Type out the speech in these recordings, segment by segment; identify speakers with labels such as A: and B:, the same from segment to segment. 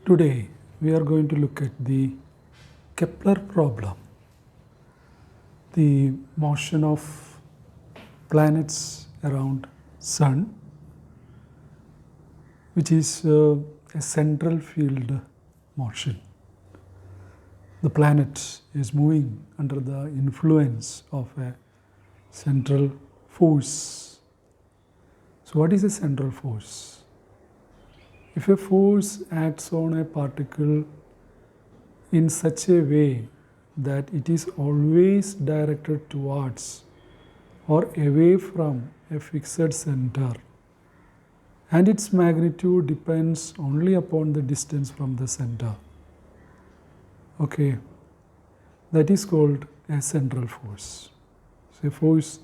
A: Today we are going to look at the Kepler problem, the motion of planets around Sun, which is a central field motion. The planet is moving under the influence of a central force. So what is a central force? If a force acts on a particle in such a way that it is always directed towards or away from a fixed center, and its magnitude depends only upon the distance from the center, okay, that is called a central force. So a force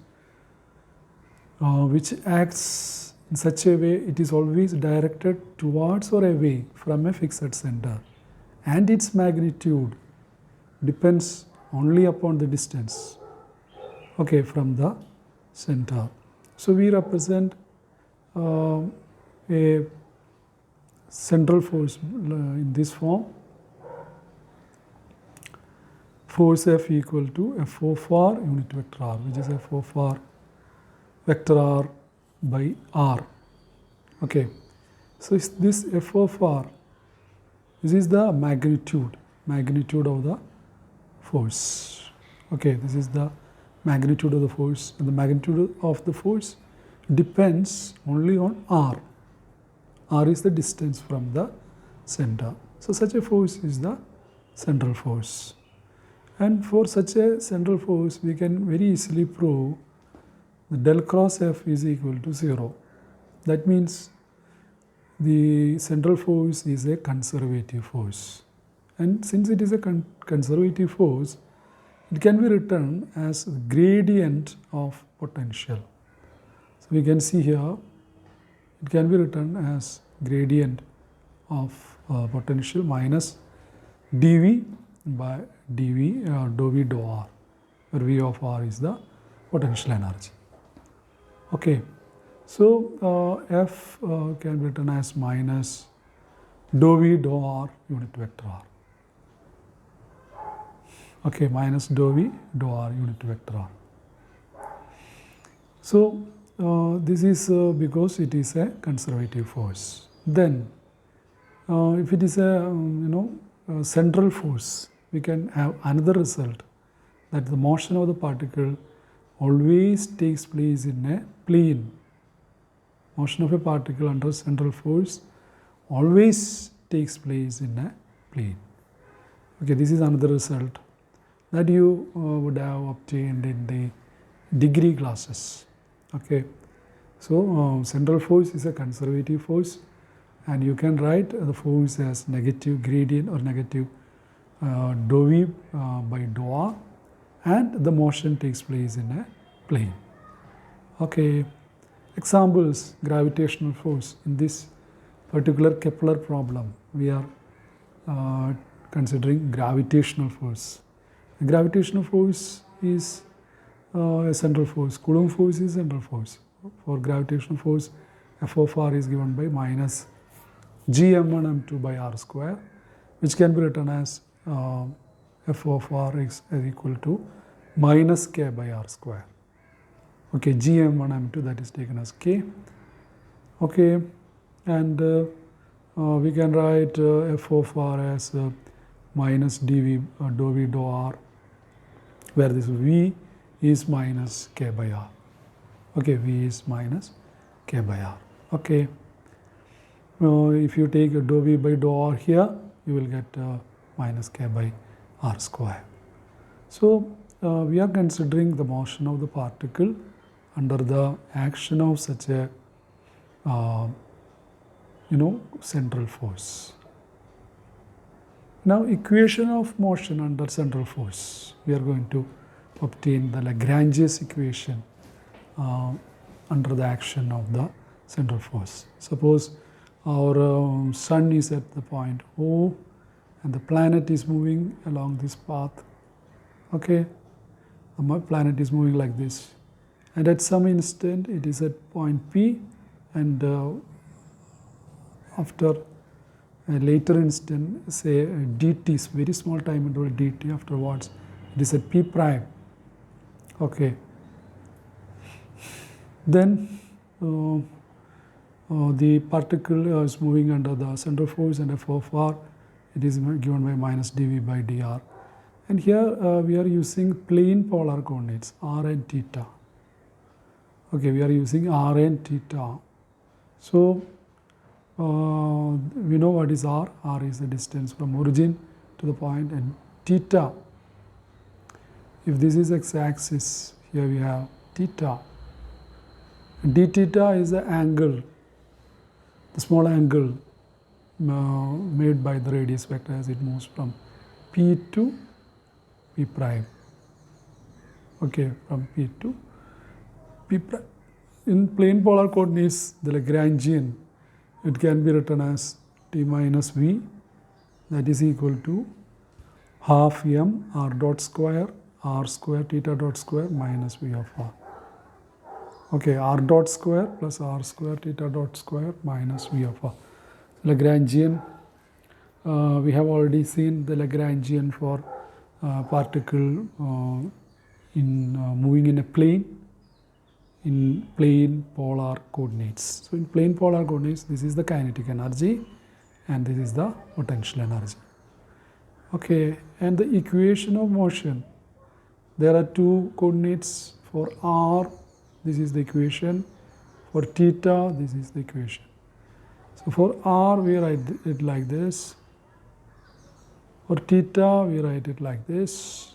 A: which acts in such a way it is always directed towards or away from a fixed center, and its magnitude depends only upon the distance, okay, from the center. So we represent a central force in this form. Force F equal to F of R unit vector R, which is F of R vector R by R. Okay, so this F of R, this is the magnitude of the force. Okay, this is the magnitude of the force, and the magnitude of the force depends only on R. R is the distance from the center. So such a force is the central force. And for such a central force, we can very easily prove that del cross F is equal to 0. That means the central force is a conservative force. And since it is a conservative force, it can be written as gradient of potential. So we can see here, it can be written as gradient of potential minus dV by dV dou V dou R, where V of R is the potential energy. Okay, so F can be written as minus dou V dou R unit vector R. Okay, minus dou V dou R unit vector R. So this is because it is a conservative force. Then if it is a central force, we can have another result, that the motion of the particle always takes place in a plane. Motion of a particle under central force always takes place in a plane. Okay, this is another result that you would have obtained in the degree classes. Okay, so central force is a conservative force, and you can write the force as negative gradient or negative dou V by dou R, and the motion takes place in a plane. Okay, examples: gravitational force. In this particular Kepler problem, we are considering gravitational force. The gravitational force is a central force. Coulomb force is central force. For gravitational force, F of R is given by minus Gm1 m2 by R square, which can be written as F of R is equal to minus K by R square. Okay, Gm1 m2, that is taken as K. Okay, and we can write F of R as minus dV dou V dou R, where this V is minus K by R. Okay, V is minus K by R. Okay, if you take dou V by dou R here, you will get minus K by R square. So we are considering the motion of the particle under the action of such a central force. Now, equation of motion under central force, we are going to obtain the Lagrange's equation under the action of the central force. Suppose our sun is at the point O and the planet is moving along this path. Okay, the planet is moving like this, and at some instant it is at point P, and after a later instant, say dt, very small time interval dt, afterwards it is at p prime. Okay. Then the particle is moving under the central force, and f of r, it is given by minus dv by dr. And here we are using plane polar coordinates r and theta. Okay, we are using r and theta. So we know what is r. R is the distance from origin to the point, and theta, if this is x-axis, here we have theta. D theta is the angle, the small angle made by the radius vector as it moves from P to P prime. Okay, from P to P prime. In plane polar coordinates, the Lagrangian, it can be written as T minus V, that is equal to half m r dot square r square theta dot square minus V of r. Okay, r dot square plus r square theta dot square minus V of r. Lagrangian, we have already seen the Lagrangian for particle moving in a plane, in plane polar coordinates. So in plane polar coordinates, this is the kinetic energy and this is the potential energy. Okay, and the equation of motion, there are two coordinates. For r, this is the equation. For theta, this is the equation. So for r, we write it like this. For theta, we write it like this.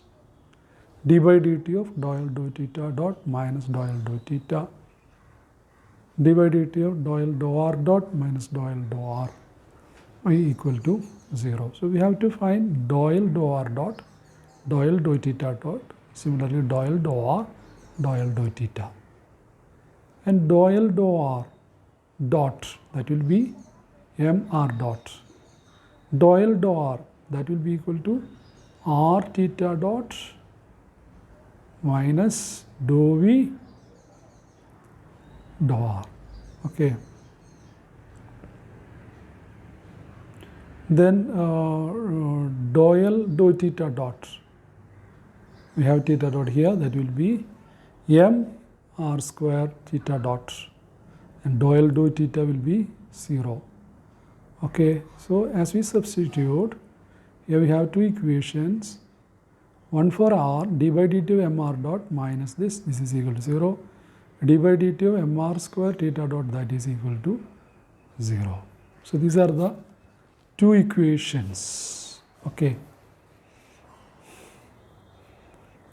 A: D by dt of dou L dou theta dot minus dou L dou theta. D by dt of dou L dou r dot minus dou L dou r equal to 0. So we have to find dou L dou r dot, dou L dou theta dot, similarly dou L dou r, dou L dou theta. And dou L dou r dot, that will be m r dot. Dou L dou r, that will be equal to r theta dot minus dou v dou r. Okay. Then dou L dou theta dot, we have theta dot here, that will be m r square theta dot, and dou L dou theta will be 0. Okay, so as we substitute, here we have two equations. One for r, d by dt of m r dot minus this is equal to 0. D by dt of m r square theta dot, that is equal to 0. So these are the two equations. Okay.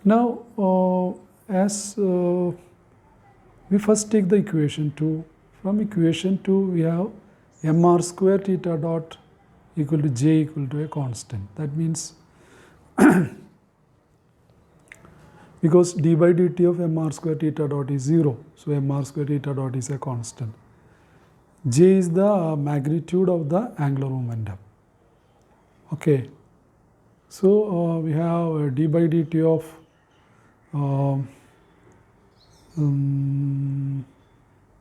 A: Now, as we first take the equation 2. From equation 2, we have m r square theta dot equal to j equal to a constant. That means because d by dt of m r square theta dot is 0, so m r square theta dot is a constant. J is the magnitude of the angular momentum. Okay, so we have d by dt of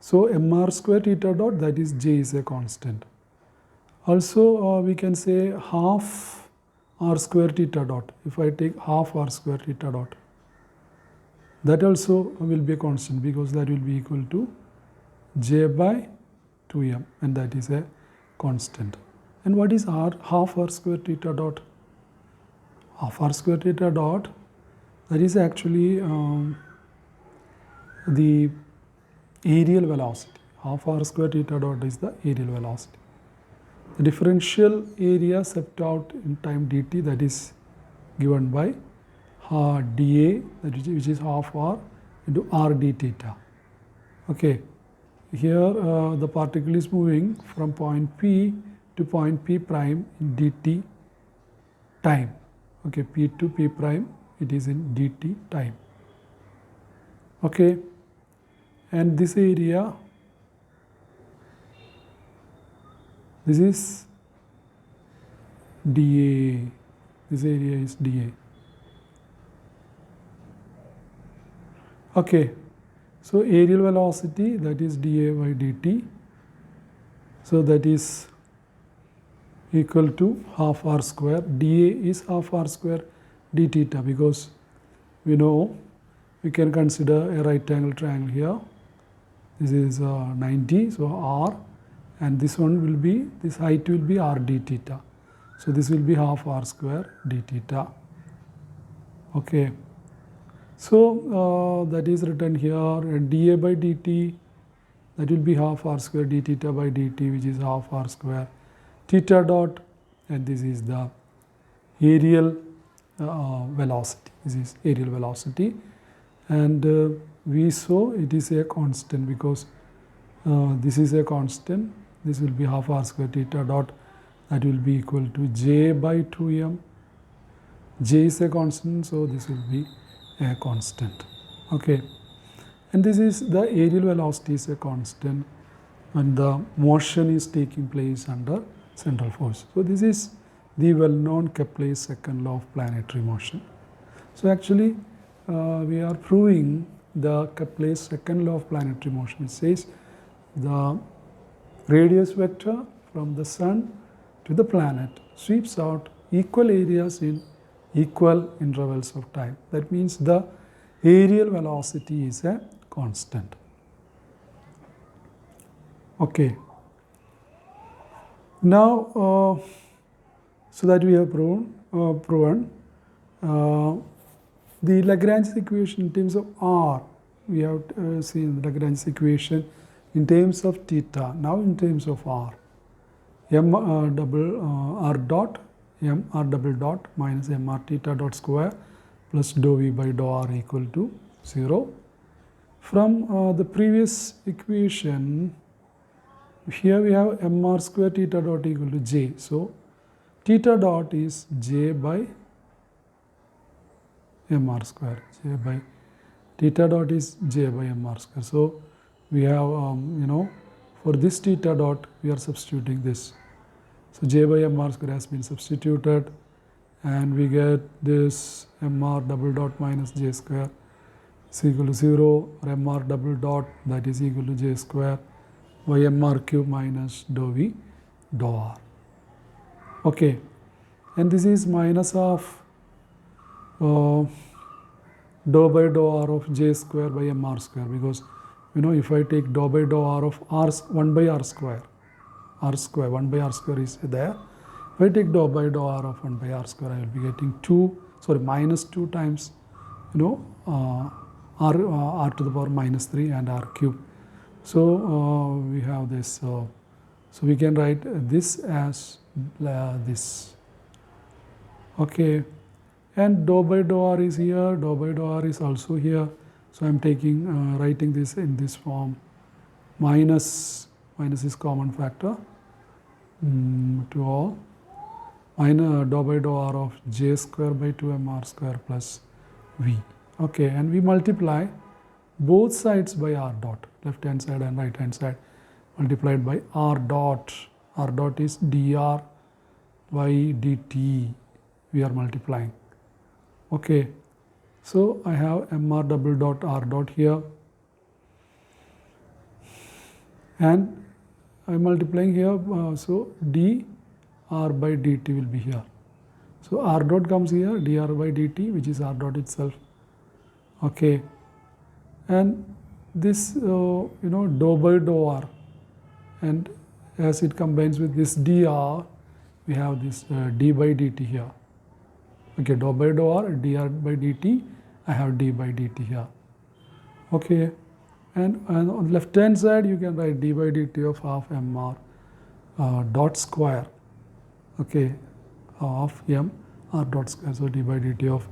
A: so m r square theta dot, that is j is a constant. Also we can say half r square theta dot. If I take half r square theta dot, that also will be a constant, because that will be equal to j by 2m, and that is a constant. And what is r, half r square theta dot? Half r square theta dot, that is actually the aerial velocity. Half r square theta dot is the aerial velocity. The differential area stepped out in time dt, that is given by dA, which is half r into r d theta. Okay, here the particle is moving from point P to point P prime in dt time. Okay, P to P prime, it is in dt time. Okay, and this area, this is dA, this area is dA. Okay, so aerial velocity, that is dA by dt, so that is equal to half r square. dA is half r square d theta, because we know we can consider a right angle triangle here. This is 90, so r, and this one will be, this height will be r d theta. So this will be half r square d theta. Okay. So that is written here, dA by dt, that will be half r square d theta by dt, which is half r square theta dot, and this is the aerial velocity. This is aerial velocity, and we saw it is a constant, because this is a constant. This will be half r square theta dot, that will be equal to j by 2m. J is a constant, so this will be a constant. Okay, and this is the aerial velocity is a constant, and the motion is taking place under central force. So this is the well-known Kepler's second law of planetary motion. So actually we are proving the Kepler's second law of planetary motion. It says the radius vector from the sun to the planet sweeps out equal areas in equal intervals of time. That means the aerial velocity is a constant. Okay. Now, so that we have proven the Lagrange's equation in terms of r. We have seen the Lagrange's equation in terms of theta. Now in terms of r, m r dot, m r double dot minus m r theta dot square plus dou v by dou r equal to 0. From the previous equation, here we have m r square theta dot equal to j. So theta dot is j by m r square. J by theta dot is j by m r square. So we have for this theta dot we are substituting this. So j by m r square has been substituted, and we get this m r double dot minus j square is equal to 0, or m r double dot, that is equal to j square by m r cube minus dou v dou r. Okay, and this is minus of dou by dou r of j square by m r square, because if I take dou by dou r of r 1 by r square 1 by r square is there. If I take dou by dou r of 1 by r square, I will be getting minus 2 times r to the power minus 3 and r cube. So we have this, so we can write this as this. Okay, and dou by dou r is here, dou by dou r is also here. So I am taking writing this in this form. Minus is common factor to all. Minus dou by dou r of j square by 2m r square plus v. Okay, and we multiply both sides by r dot, left hand side and right hand side, multiplied by r dot. R dot is dr by dt. We are multiplying. Okay, so I have mr double dot r dot here, and I am multiplying here, so d r by dt will be here. So r dot comes here, dr by dt, which is r dot itself. Okay, and this dou by dou r, and as it combines with this dr, we have this d by dt here. Okay, dou by dou r, dr by dt, I have d by dt here. Okay, and on the left hand side you can write d by dt of half mr dot square. Okay, half m r dot square. So d by dt of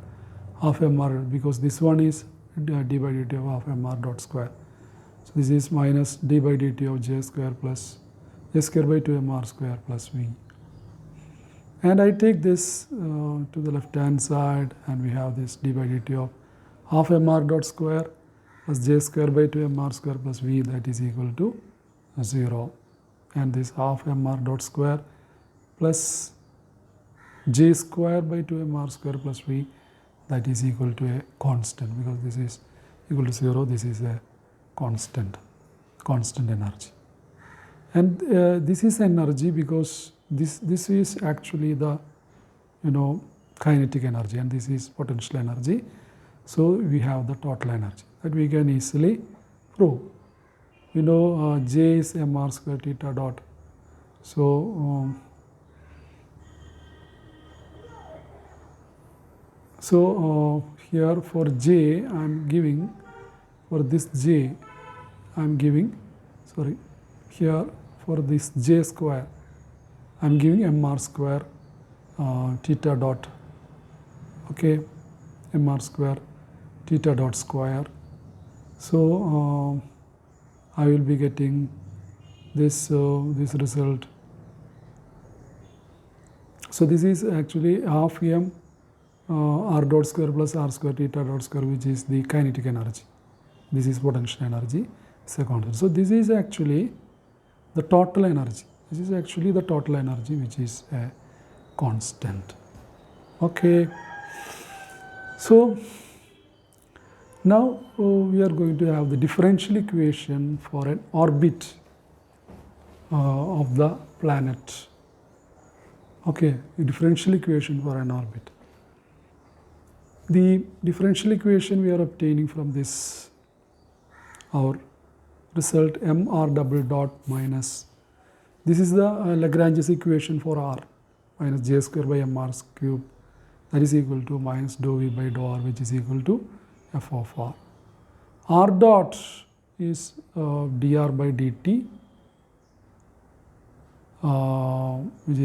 A: half mr, because this one is d by dt of half mr dot square. So this is minus d by dt of j square plus j square by 2mr square plus v. And I take this to the left hand side, and we have this d by dt of half mr dot square plus j square by 2mr square plus v, that is equal to 0. And this half mr dot square plus j square by 2mr square plus v, that is equal to a constant, because this is equal to 0, this is a constant energy. And this is energy because this is actually the kinetic energy, and this is potential energy. So we have the total energy that we can easily prove. J is mr square theta dot. So here for J I am giving, for this J I am giving, here for this J square I am giving mr square theta dot, okay, mr square theta dot square. So I will be getting this result. So this is actually half m r dot square plus r square theta dot square, which is the kinetic energy. This is potential energy, it's a constant. So this is actually the total energy. This is actually the total energy, which is a constant. Okay. So now we are going to have the differential equation for an orbit of the planet. Okay, the differential equation for an orbit. The differential equation we are obtaining from this, our result mr double dot minus, this is the Lagrange's equation for r, minus j square by mr cube, that is equal to minus dou v by dou r, which is equal to f of r. R dot is dr by dt, which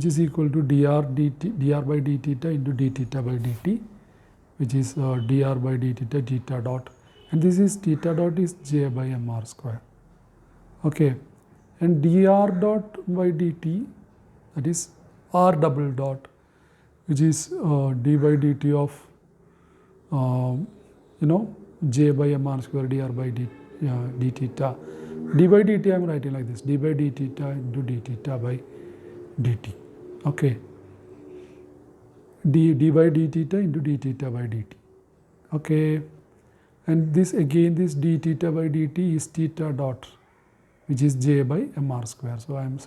A: is equal to dr by d theta into d theta by dt, which is dr by d theta theta dot, and this is theta dot is j by mr square. Okay, and dr dot by dt, that is r double dot, which is d by dt of j by mr square dr by d theta. D by dt I am writing like this, d by d theta into d theta by dt. Okay, d by d theta into d theta by dt. Okay, and this again, this d theta by dt is theta dot, which is j by mr square. So I am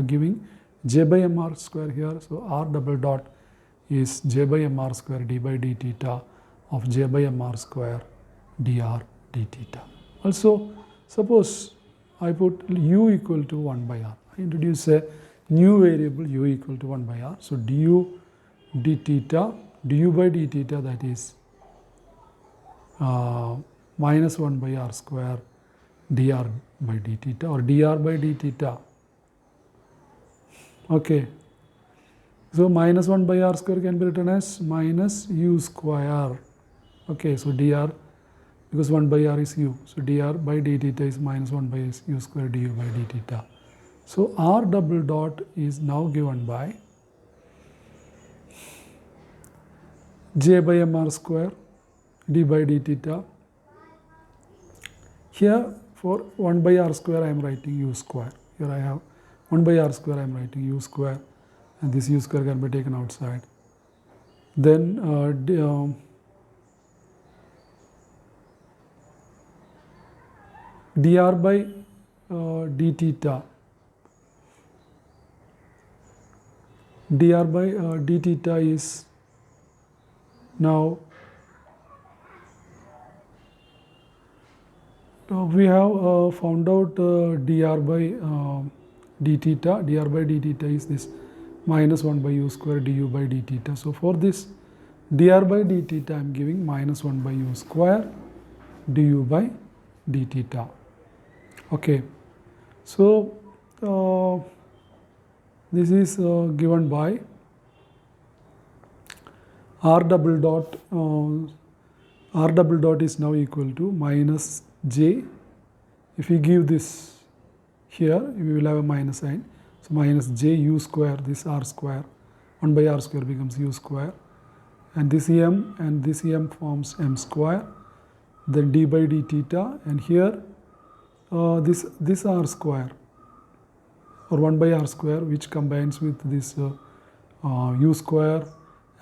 A: giving j by mr square here. So r double dot is j by mr square d by d theta of j by mr square dr d theta. Also, suppose I put u equal to 1 by r. I introduce a new variable u equal to 1 by r. So du d theta, du by d theta, that is minus 1 by r square dr by d theta, or dr by d theta. Okay. So minus 1 by r square can be written as minus u square. Okay, so dr, because 1 by r is u, so dr by d theta is minus 1 by u square du by d theta. So r double dot is now given by j by mr square d by d theta. Here for 1 by r square I am writing u square. Here I have 1 by r square, I am writing u square, and this u square can be taken outside. Then dr by d theta, dr by d theta is now, we have found out dr by d theta. Dr by d theta is this minus 1 by u square du by d theta. So for this dr by d theta I am giving minus 1 by u square du by d theta. Okay, so this is given by r double dot. R double dot is now equal to minus j. If we give this here, we will have a minus sign. So minus j u square, this r square, 1 by r square becomes u square, and this m forms m square, then d by d theta, and here this r square, or 1 by r square, which combines with this u square,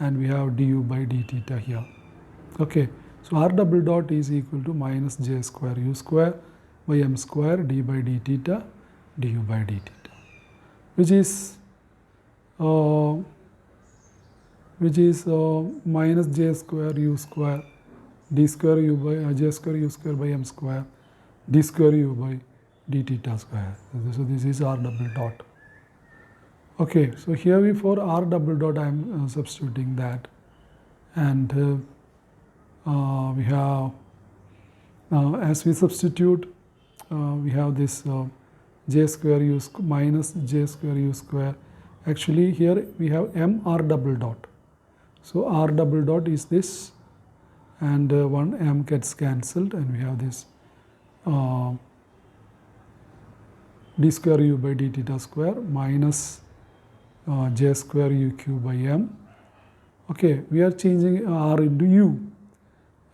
A: and we have du by d theta here. Okay, so r double dot is equal to minus j square u square by m square d by d theta du by d theta. which is minus j square u square d square u by j square u square by m square d square u by d theta square. So this is r double dot. Okay, so here we for r double dot I am substituting that, and we have as we substitute we have this j square u minus j square u square. Actually here we have m r double dot. So r double dot is this, and one m gets cancelled, and we have this d square u by d theta square minus j square u cube by m. Okay, we are changing r into u,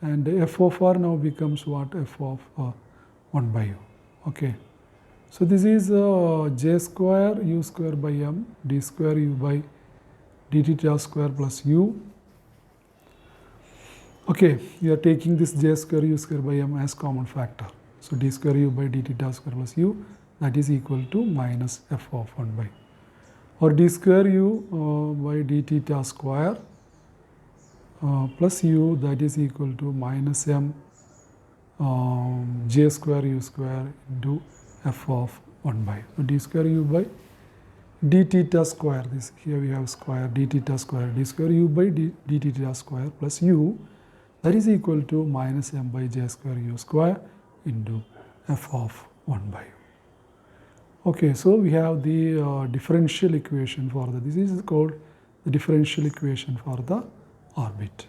A: and f of r now becomes what? F of 1 by u. Okay, so this is j square u square by m d square u by d theta square plus u. Okay, we are taking this j square u square by m as common factor. So d square u by d theta square plus u, that is equal to minus f of 1 by, or d square u by d theta square plus u, that is equal to minus m j square u square into f of 1 by. So d square u by d theta square, this here we have square d theta square, d square u by d theta square plus u, that is equal to minus m by j square u square into f of 1 by u. Okay, so we have the differential equation for the, this is called the differential equation for the orbit.